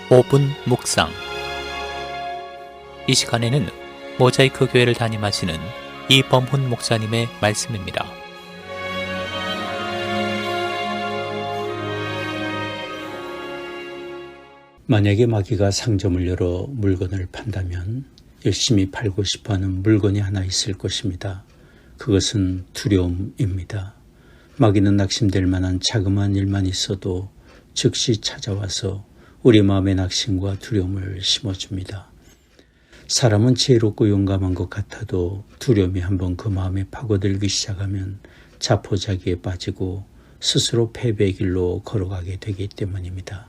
5분 묵상. 이 시간에는 모자이크 교회를 담임하시는 이범훈 목사님의 말씀입니다. 만약에 마귀가 상점을 열어 물건을 판다면 열심히 팔고 싶어하는 물건이 하나 있을 것입니다. 그것은 두려움입니다. 마귀는 낙심될 만한 자그마한 일만 있어도 즉시 찾아와서 우리 마음의 낙심과 두려움을 심어줍니다. 사람은 지혜롭고 용감한 것 같아도 두려움이 한번 그 마음에 파고들기 시작하면 자포자기에 빠지고 스스로 패배의 길로 걸어가게 되기 때문입니다.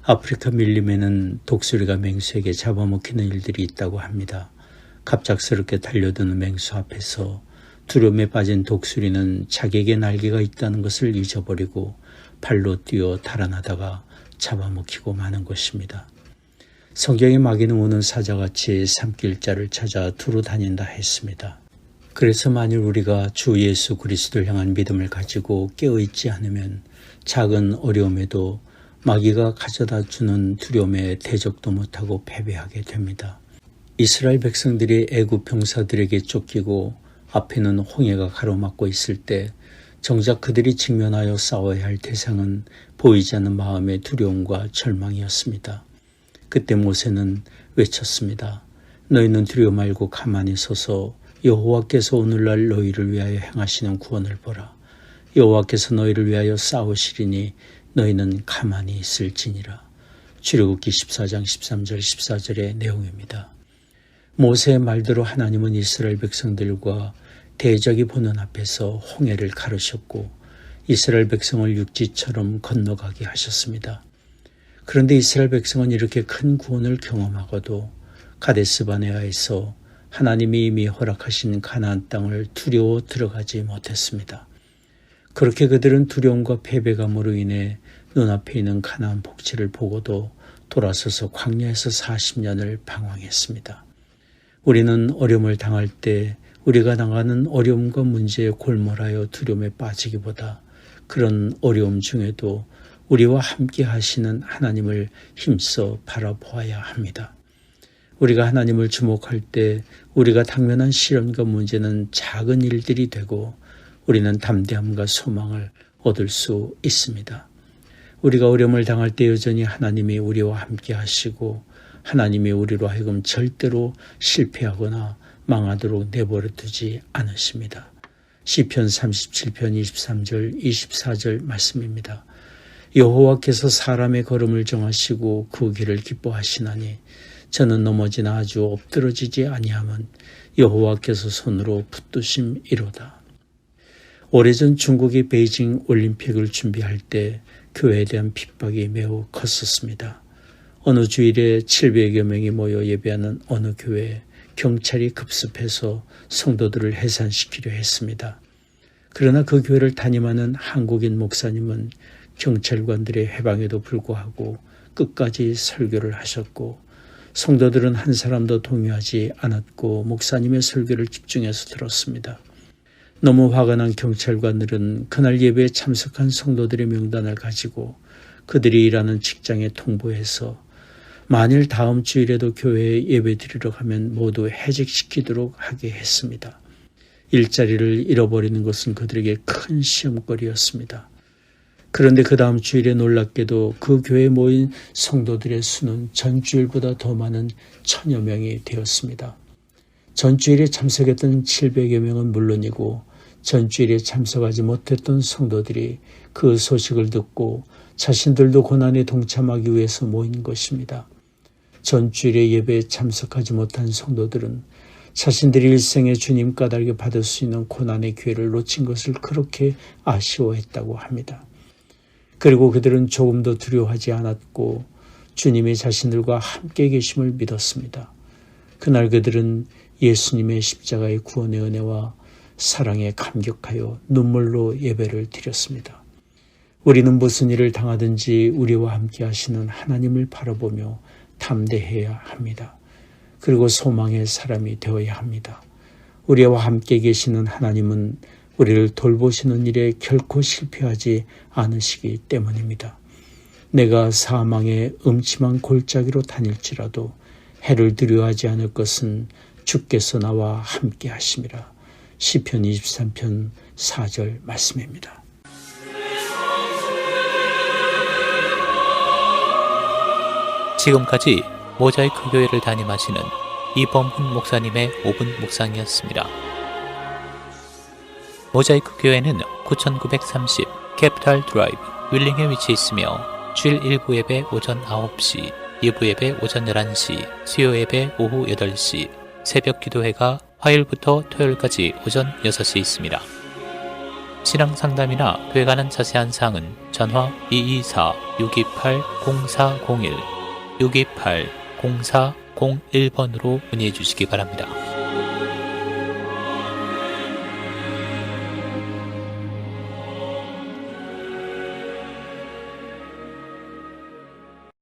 아프리카 밀림에는 독수리가 맹수에게 잡아먹히는 일들이 있다고 합니다. 갑작스럽게 달려드는 맹수 앞에서 두려움에 빠진 독수리는 자기에게 날개가 있다는 것을 잊어버리고 발로 뛰어 달아나다가 잡아먹히고 마는 것입니다. 성경의 마귀는 우는 사자같이 삼킬 자를 찾아 두루 다닌다 했습니다. 그래서 만일 우리가 주 예수 그리스도를 향한 믿음을 가지고 깨어있지 않으면 작은 어려움에도 마귀가 가져다 주는 두려움에 대적도 못하고 패배하게 됩니다. 이스라엘 백성들이 애굽 병사들에게 쫓기고 앞에는 홍해가 가로막고 있을 때 정작 그들이 직면하여 싸워야 할 대상은 보이지 않는 마음의 두려움과 절망이었습니다. 그때 모세는 외쳤습니다. 너희는 두려워 말고 가만히 서서 여호와께서 오늘날 너희를 위하여 행하시는 구원을 보라. 여호와께서 너희를 위하여 싸우시리니 너희는 가만히 있을지니라. 출애굽기 14장 13절 14절의 내용입니다. 모세의 말대로 하나님은 이스라엘 백성들과 대적이 보는 앞에서 홍해를 가르셨고 이스라엘 백성을 육지처럼 건너가게 하셨습니다. 그런데 이스라엘 백성은 이렇게 큰 구원을 경험하고도 가데스바네아에서 하나님이 이미 허락하신 가나안 땅을 두려워 들어가지 못했습니다. 그렇게 그들은 두려움과 패배감으로 인해 눈앞에 있는 가나안 복지를 보고도 돌아서서 광야에서 40년을 방황했습니다. 우리는 어려움을 당할 때 우리가 당하는 어려움과 문제에 골몰하여 두려움에 빠지기보다 그런 어려움 중에도 우리와 함께 하시는 하나님을 힘써 바라보아야 합니다. 우리가 하나님을 주목할 때 우리가 당면한 시련과 문제는 작은 일들이 되고 우리는 담대함과 소망을 얻을 수 있습니다. 우리가 어려움을 당할 때 여전히 하나님이 우리와 함께 하시고 하나님이 우리로 하여금 절대로 실패하거나 망하도록 내버려 두지 않으십니다. 시편 37편 23절 24절 말씀입니다. 여호와께서 사람의 걸음을 정하시고 그 길을 기뻐하시나니 저는 넘어지나 아주 엎드러지지 아니함은 여호와께서 손으로 붙드심이로다. 오래전 중국이 베이징 올림픽을 준비할 때 교회에 대한 핍박이 매우 컸었습니다. 어느 주일에 700여 명이 모여 예배하는 어느 교회에 경찰이 급습해서 성도들을 해산시키려 했습니다. 그러나 그 교회를 담임하는 한국인 목사님은 경찰관들의 해방에도 불구하고 끝까지 설교를 하셨고 성도들은 한 사람도 동요하지 않았고 목사님의 설교를 집중해서 들었습니다. 너무 화가 난 경찰관들은 그날 예배에 참석한 성도들의 명단을 가지고 그들이 일하는 직장에 통보해서 만일 다음 주일에도 교회에 예배 드리러 가면 모두 해직시키도록 하게 했습니다. 일자리를 잃어버리는 것은 그들에게 큰 시험거리였습니다. 그런데 그 다음 주일에 놀랍게도 그 교회에 모인 성도들의 수는 전주일보다 더 많은 1000여 명이 되었습니다. 전주일에 참석했던 700여 명은 물론이고 전주일에 참석하지 못했던 성도들이 그 소식을 듣고 자신들도 고난에 동참하기 위해서 모인 것입니다. 전주일에 예배에 참석하지 못한 성도들은 자신들이 일생에 주님 까닭에 받을 수 있는 고난의 기회를 놓친 것을 그렇게 아쉬워했다고 합니다. 그리고 그들은 조금도 두려워하지 않았고 주님이 자신들과 함께 계심을 믿었습니다. 그날 그들은 예수님의 십자가의 구원의 은혜와 사랑에 감격하여 눈물로 예배를 드렸습니다. 우리는 무슨 일을 당하든지 우리와 함께 하시는 하나님을 바라보며 담대해야 합니다. 그리고 소망의 사람이 되어야 합니다. 우리와 함께 계시는 하나님은 우리를 돌보시는 일에 결코 실패하지 않으시기 때문입니다. 내가 사망의 음침한 골짜기로 다닐지라도 해를 두려워하지 않을 것은 주께서 나와 함께 하심이라. 시편 23편 4절 말씀입니다. 지금까지 모자이크 교회를 담임하시는 이범훈 목사님의 5분 묵상이었습니다. 모자이크 교회는 9930 캐피탈 드라이브 윌링에 위치해 있으며 주일 1부 예배 오전 9시, 2부 예배 오전 11시, 수요 예배 오후 8시, 새벽 기도회가 화요일부터 토요일까지 오전 6시에 있습니다. 신앙 상담이나 교회 관한 자세한 사항은 전화 224-628-0401, 628-0401번으로 문의해 주시기 바랍니다.